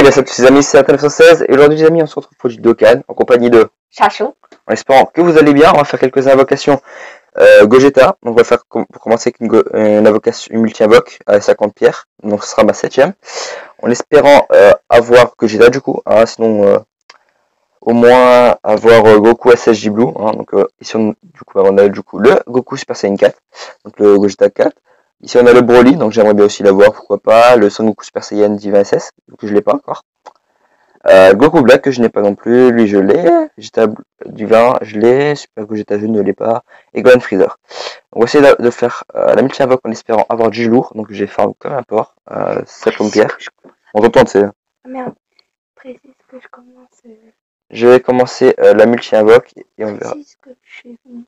Salut à tous les amis, c'est Athan916 et aujourd'hui les amis on se retrouve pour du Dokkan en compagnie de Chachou. en espérant que vous allez bien. On va faire quelques invocations Gogeta. Donc on va faire pour commencer avec une invocation, une multi-invoque à 50 pierres, donc ce sera ma 7ème, en espérant avoir Gogeta du coup, hein, sinon au moins avoir Goku SSJ Blue, hein, donc ici du coup on a du coup le Goku Super Saiyan 4, donc le Gogeta 4. Ici on a le Broly, donc j'aimerais bien aussi l'avoir, pourquoi pas, le Son Goku Super Saiyan Divin SS, donc je l'ai pas encore. Goku Black que je n'ai pas non plus, lui je l'ai, Vegeta Divin je l'ai, Super Gogeta je ne l'ai pas, et Golden Freezer. On va essayer de faire la multi-invoque en espérant avoir du lourd, donc j'ai fait comme un port, 7 pierres. On retourne, c'est... Ah merde, précise que je commence. Je vais commencer la multi-invoque et on verra. Précise que je suis venu.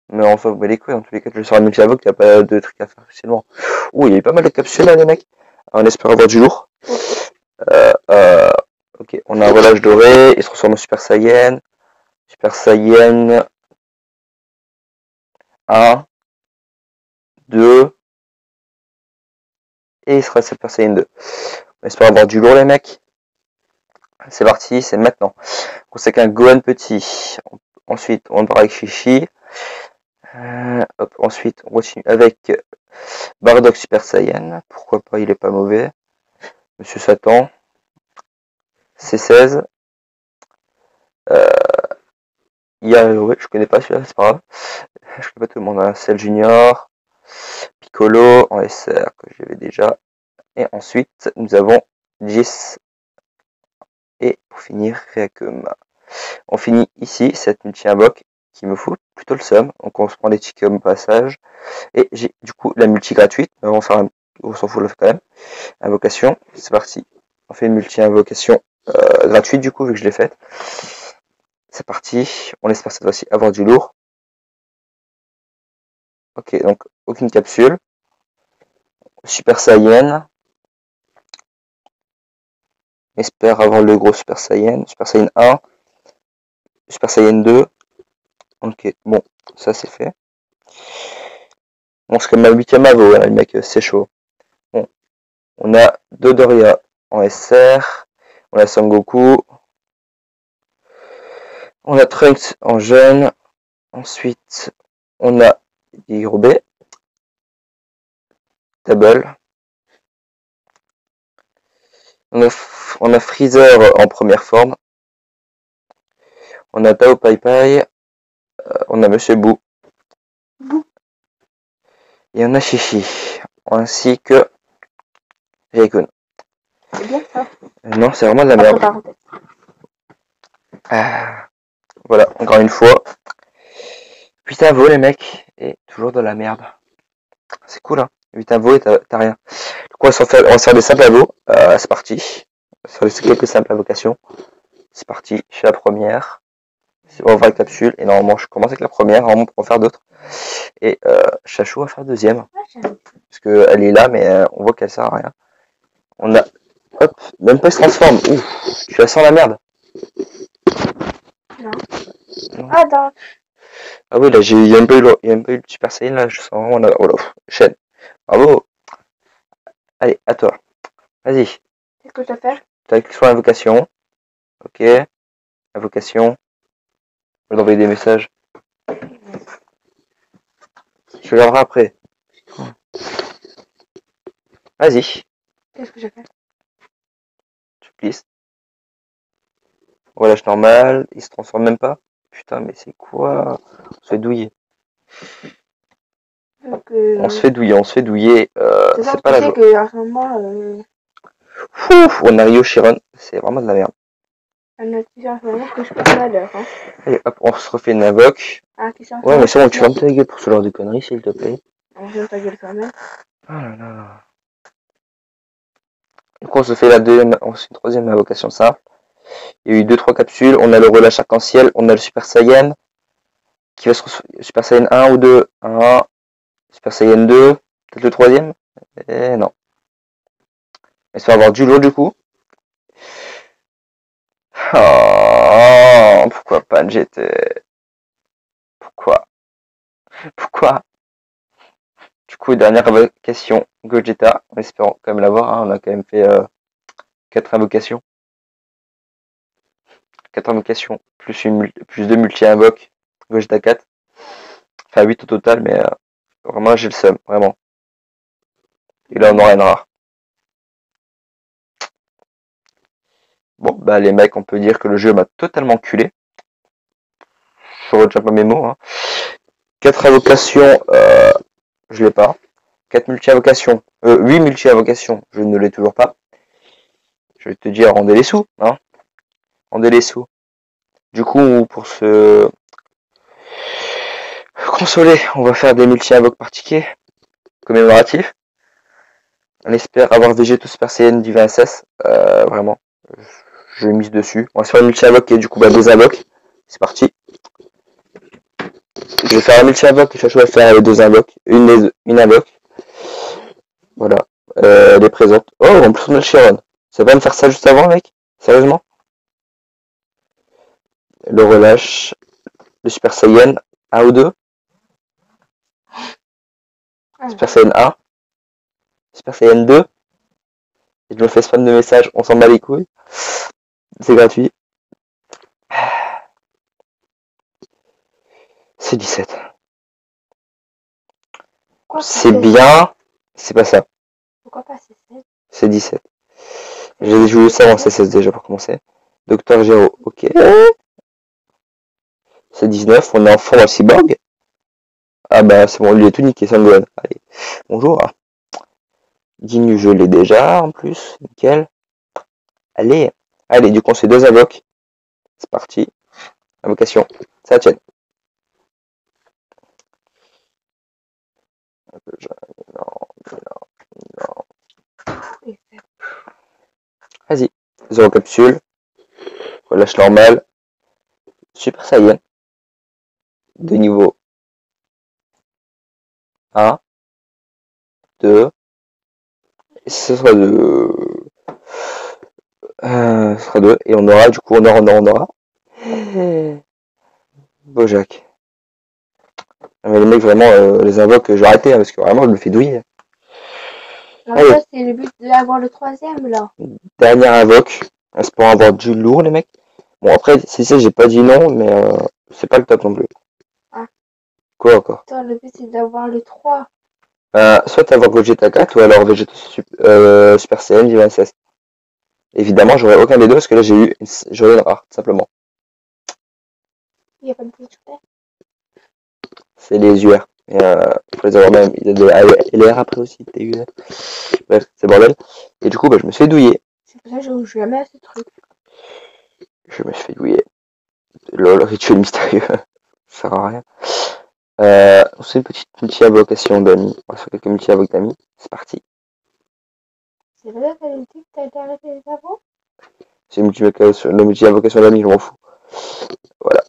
Mais enfin, vous les couilles, en tous les cas, je sors la multi-invoque, il n'y a pas de trucs à faire facilement. Ouh, il y a eu pas mal de capsules là, les mecs. On espère avoir du lourd. Ok, on a un relâche doré, il se transforme en Super Saiyan. Super Saiyan 1, 2, et il sera Super Saiyan 2. On espère avoir du lourd, les mecs. C'est parti, c'est maintenant. On sait qu'un Gohan petit. Ensuite, on part avec Shishi. Hop, ensuite, on continue avec Bardock Super Saiyan. Pourquoi pas, il est pas mauvais. Monsieur Satan. C16. Ouais, je connais pas celui-là, c'est pas grave. Je connais pas tout le monde. Hein. Cell Junior. Piccolo en SR que j'avais déjà. Et ensuite, nous avons Jis. Et pour finir, Reakum. On finit ici cette multi-invoque qui me fout plutôt le seum. Donc on se prend des tickets au passage. Et j'ai du coup la multi gratuite. On s'en fout le fait quand même. Invocation, c'est parti. On fait une multi-invocation gratuite du coup vu que je l'ai faite. C'est parti. On espère cette fois-ci avoir du lourd. Ok, donc aucune capsule. Super Saiyan. Espère avoir le gros Super Saiyan. Super Saiyan 1. Super Saiyan 2. Ok, bon, ça c'est fait. Bon, c'est comme ma 8ème avo, hein, le mec, c'est chaud. Bon, on a Dodoria en SR. On a Son Goku. On a Trunks en jeune. Ensuite, on a Hirobé. Double. On a Freezer en première forme. On a Tao Pai Pai. On a Monsieur Boo. Et on a Chichi. Ainsi que Raycon. C'est bien ça. Non, c'est vraiment de la merde. Voilà, encore une fois. Putain, vo les mecs. Et toujours de la merde. C'est cool, hein. 8 avos et t'as rien. Du coup, on va se faire des simples avos. C'est parti. On va se faire quelques simples invocations. C'est parti. Je fais la première. On va voir la capsule. Et normalement, je commence avec la première. Normalement, pour en faire d'autres. Et Chachou va faire la deuxième. Parce qu'elle est là, mais on voit qu'elle sert à rien. On a. Hop, même pas il se transforme. Ouf, tu la sens la merde. Non. Non. Ah, dans. Ah oui, là, il y a même pas eu le Super Saiyan, là. Je sens vraiment la. Oh là, chaîne. Bravo. Allez, à toi. Vas-y. Qu'est-ce que je dois faire? Tu as cliqué sur l'invocation. Ok. Invocation. Je vais envoyer des messages. Je regarderai après. Vas-y. Qu'est-ce que je fais? Tu glisses. Relâche normal. Il se transforme même pas. Putain, mais c'est quoi? On se fait douiller. Donc, On se fait douiller, on se fait douiller. C'est pas la joie. que en ce moment, Ouf, on a Rio Chiron. C'est vraiment de la merde. elle a dit en ce moment que je parle à l'heure. Hein. Allez, hop, on se refait une invoque. Ah, qui s'en Ouais, mais c'est bon, tu fermes ta gueule pour ce genre de conneries, s'il te plaît. On ferme ta gueule toi-même. Oh là là. Du coup, on se fait la deuxième, on se fait une troisième invocation simple. Il y a eu 2-3 capsules. On a le relâche arc-en-ciel. On a le Super Saiyan. Qui va se Super Saiyan 1 ou 2. 1. Super Saiyan 2. Peut-être le troisième. Et non. Mais ça va avoir du lot du coup. Oh, pourquoi pas un GT? Pourquoi? Du coup, dernière question Gogeta, en espérant quand même l'avoir. Hein, on a quand même fait 4 invocations. 4 invocations, plus 2 multi-invoques, Gogeta 4. Enfin 8 au total, mais vraiment j'ai le seum, vraiment. Et là on aura une rare. Bon, bah les mecs, on peut dire que le jeu m'a totalement culé. Je retiens pas mes mots. Hein. 4 invocations, je l'ai pas. 4 multi-invocations, 8 multi-invocations, je ne l'ai toujours pas. Je vais te dire, rendez les sous, hein. Rendez les sous. Du coup, pour se consoler, on va faire des multi-invoques par ticket commémoratifs. On espère avoir Végéto Super Saiyan du 20 SS. Vraiment, je mise dessus. On va se faire une multi-invoque et du coup, bah, 2 invoques. C'est parti. Je vais faire un multi-invoque et Chacho va faire les 2 invoques. Une invoque. Voilà. Elle est présente. Oh, en plus on a Chiron. Ça va me faire ça juste avant, mec? Sérieusement? Le relâche. Le Super Saiyan 1 ou 2. Super Saiyan 1. Super Saiyan 2. Et je me fais spam de messages. On s'en bat les couilles. C'est gratuit. C'est 17. C'est bien. C'est pas ça. Pourquoi pas C16? C'est 17. J'ai joué ça en C16 déjà pour commencer. Docteur Gero, ok. C'est 19, on est en forme cyborg. Ah bah c'est bon, lui est tout niqué, Sangohan. Allez, bonjour. Dinu, je l'ai déjà en plus, nickel. Allez, allez, du coup on fait 2 invoques. C'est parti. Invocation, c'est la tienne. Non. Vas-y, 0 capsule. Relâche normal. Super Saiyan. De niveau 1, 2. Et ce sera 2. Ce sera 2. Et on aura, du coup, on aura. Bojack. Mais les mecs, vraiment, les invoques, j'ai arrêté, hein, parce que vraiment, je me fais douiller. Après, c'est le but d'avoir le 3ème, là. Dernière invoque. C'est pour avoir du lourd, les mecs. Bon, après, c'est ça, j'ai pas dit non, mais c'est pas le top non plus. Ah. Quoi encore? Attends, le but, c'est d'avoir le 3. Soit avoir Gogeta 4 ou alors Vegeta Super Saiyan du 26. Évidemment, j'aurais aucun des deux parce que là, j'aurais une rare, tout simplement. Il n'y a pas de budget. C'est les UR. Et, faut les avoir même. Il y a des LR après aussi, des UR. Bref, c'est bordel. Et du coup, bah, je me suis fait douiller. C'est pour ça que je joue jamais à ce truc. Je me suis fait douiller. Lol, rituel mystérieux. Ça sert à rien. C'est une petite multi-invocation d'amis. On va faire quelques multi-invoques d'amis. C'est parti. C'est vrai que t'as dit que t'as été arrêté les avant? C'est une multi-invocation d'amis, je m'en fous. Voilà.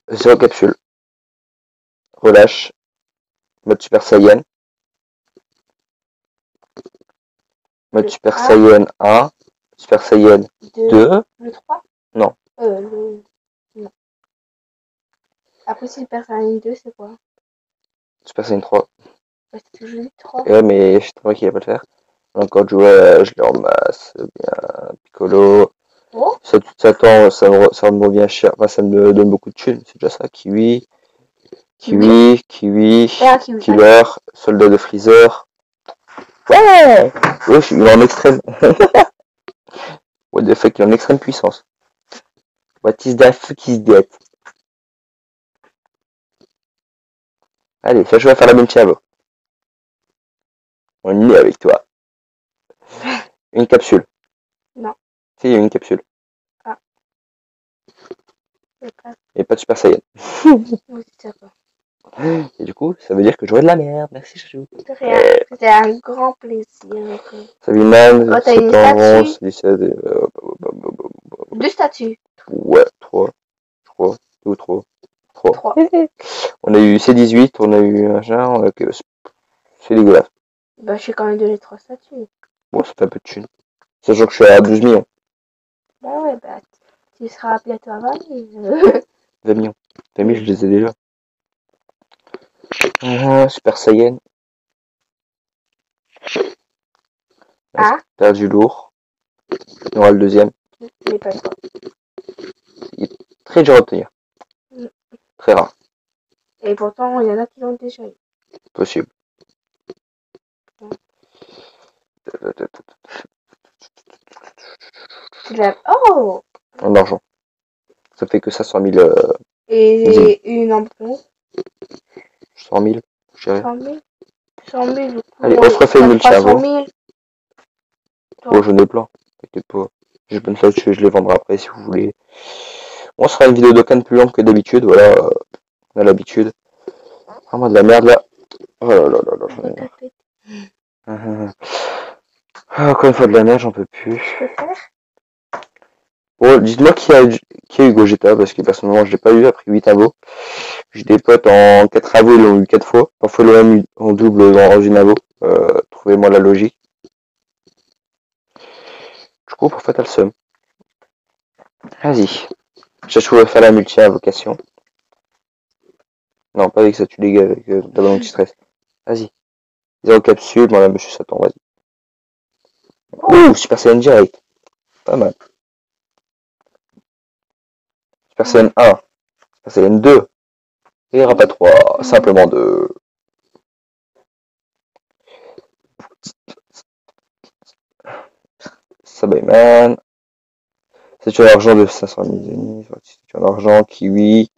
0 capsule. Relâche. Mode Super Saiyan. Mode Super Saiyan 1. Super Saiyan 2. Le 3? Non. Non. Après, Super Saiyan 2, c'est quoi? Super Saiyan 3. Bah, c'est toujours le 3. Ouais, mais je trouvais qu'il va pas le faire. Encore joué, je l'ai en masse. Bien. Piccolo. Oh. Ça me revient cher. Enfin, ça me donne beaucoup de thunes. C'est déjà ça. Kiwi. Killer, soldat de Freezer. Ouais! Ouais, il est en extrême. What the fuck, il est en extrême puissance. What is the fuck is that? Allez, je vais faire la même chavo. On est avec toi. Une capsule. Non. Si, il y a une capsule. Ah. Et pas de Super Saiyan. Oui, c'est ça. Et du coup, ça veut dire que j'aurai de la merde. Merci, Chachou. C'était un grand plaisir. Salut, man. Oh, t'as une statue. 17, 2 statues. Ouais, 3. 2 ou 3. 3. On a eu C18, on a eu un genre, c'est dégueulasse. Bah, j'ai quand même donné 3 statues. Bon, ça fait un peu de thunes. Sachant que je suis à 12 millions. Bah ouais, bah, tu seras bientôt à 20 000. 20 millions. 20 000, je les ai déjà. Super Saiyan. Ah. Perdu lourd. Il y aura le deuxième. Mais pas toi. Très dur à obtenir. Mm. Très rare. Et pourtant, il y en a qui l'ont déjà eu. Possible. Tu l'as. Oh! En argent. Ça fait que ça, 100 000. Et j'ai une en bronze. 100 000, je dirais. 100 000. 100 000, du coup. Allez, on se refait une multi 300 000. Oh, j'en ai plein. T'inquiète pas. J'ai plein de ça, je les vendrai après si vous voulez. Bon, ce sera une vidéo de canne plus longue que d'habitude. Voilà, on a l'habitude. Vraiment de la merde là. Oh là là là là. J'en ai marre. Ah, encore une fois de la merde, j'en peux plus. Je peux faire? Bon, dites-moi qui a eu Gogeta, parce que personnellement je l'ai pas eu après 8 avos. J'ai des potes en 4 avos, ils l'ont eu 4 fois. Parfois le même en double dans une avo. Trouvez-moi la logique. Du coup, parfois t'as le seum. Vas-y. Je vais faire la multi-invocation. Non, pas avec ça, tu dégages avec d'abord anti-stress. Vas-y. 0 capsule, voilà, monsieur Satan, vas-y. Ouh, Super Saiyan direct. Pas mal. Super Saiyan 1. Super Saiyan 2. Et il n'y aura pas 3. Simplement 2. Sabayman. C'est un argent de 500 000 ennemis. C'est un argent, Kiwi.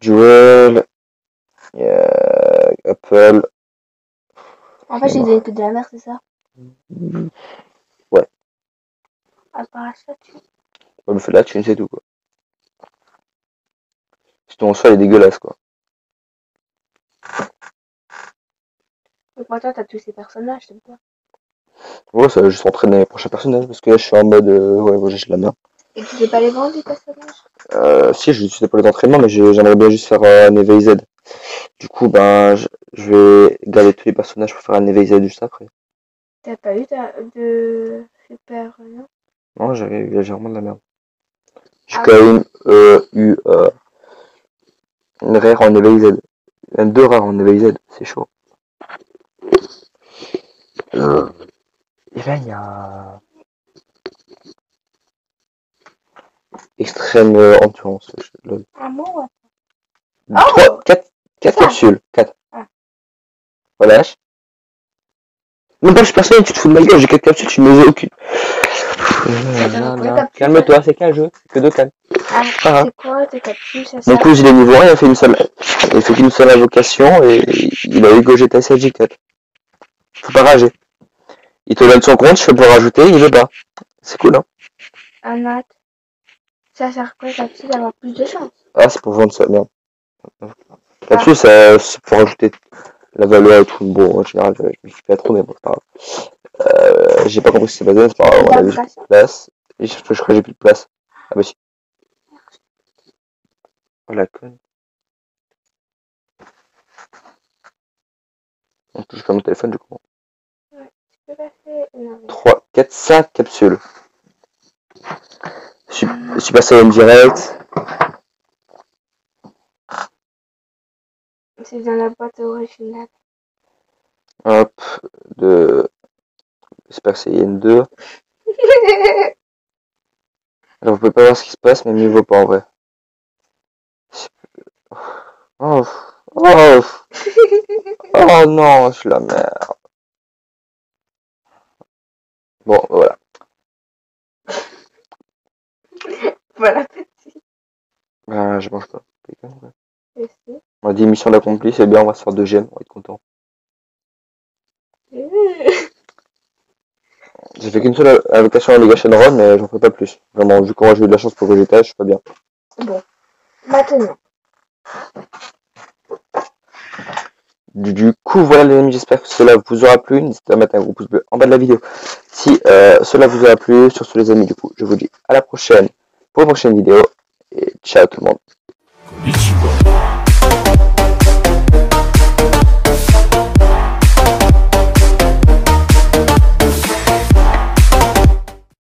Jewel. Apple. En fait, j'ai dit que de la merde, c'est ça? Ouais. À part la statue. On me fait la thune, c'est tout, quoi. Sinon, soit elle est dégueulasse, quoi. Donc, moi, toi, t'as tous ces personnages, c'est quoi? Ouais, ça va juste entraîner les prochains personnages, parce que là, je suis en mode, ouais, j'ai de la merde. Et tu sais pas les vendre, les personnages? Si, je l'utilise pour les entraînements, mais j'aimerais bien juste faire un éveil Z. Du coup, ben, je vais garder tous les personnages pour faire un éveil Z juste après. T'as pas eu de super, non? Non, j'ai vraiment de la merde. J'ai Ah quand même eu une rare en éveil Z. Même 2 rares en éveil Z, c'est chaud. Et là, il y a extrême endurance. Ah, moi, 4 capsules. 4. Ah. Relâche. Non, pas, je suis personne, tu te fous de ma gueule, j'ai 4 capsules, tu ne me les aucune. Calme-toi, c'est qu'un jeu, c'est que 2 cannes. Ah, c'est quoi tes capsules, ça Mon sert? cousin, il est niveau 1, il a fait une seule invocation et il a eu Gogeta SG4. Faut pas rager. Il te donne son compte, je peux pas rajouter, il veut pas. C'est cool, hein. Un mat. Ça sert quoi, capsule, d'avoir plus de chance? Ah, c'est pour vendre ça, merde. Capsule, c'est pour rajouter la valeur et tout. Bon, en général, je me suis pas trop, mais bon, c'est pas grave. J'ai pas compris ce qui s'est passé, c'est pas grave, on avait plus de place. Et je crois que j'ai plus de place. Ah bah si. Oh la conne. On touche pas mon téléphone du coup. Ouais, tu peux passer. Non, 3, 4, 5 capsules. Je suis passé à une direct. c'est dans la boîte originale. Hop, de Super Saiyan 2. Alors vous pouvez pas voir ce qui se passe, mais mieux vaut pas en vrai. Oh, oh, oh non, je suis la merde. Bon, voilà. Voilà, petit. Ben, je mange pas. Merci. On a dit mission d'accompli, c'est bien, on va se faire 2 gemmes, on va être content. J'ai fait qu'une seule invocation à Mega Shenron, mais j'en ferai pas plus. Vraiment, vu comment j'ai eu de la chance pour Vegeta, je suis pas bien. Bon, maintenant. Du coup, voilà les amis, j'espère que cela vous aura plu. N'hésitez pas à mettre un gros pouce bleu en bas de la vidéo si cela vous aura plu. Sur ce les amis, du coup, je vous dis à la prochaine pour une prochaine vidéo. Et ciao tout le monde.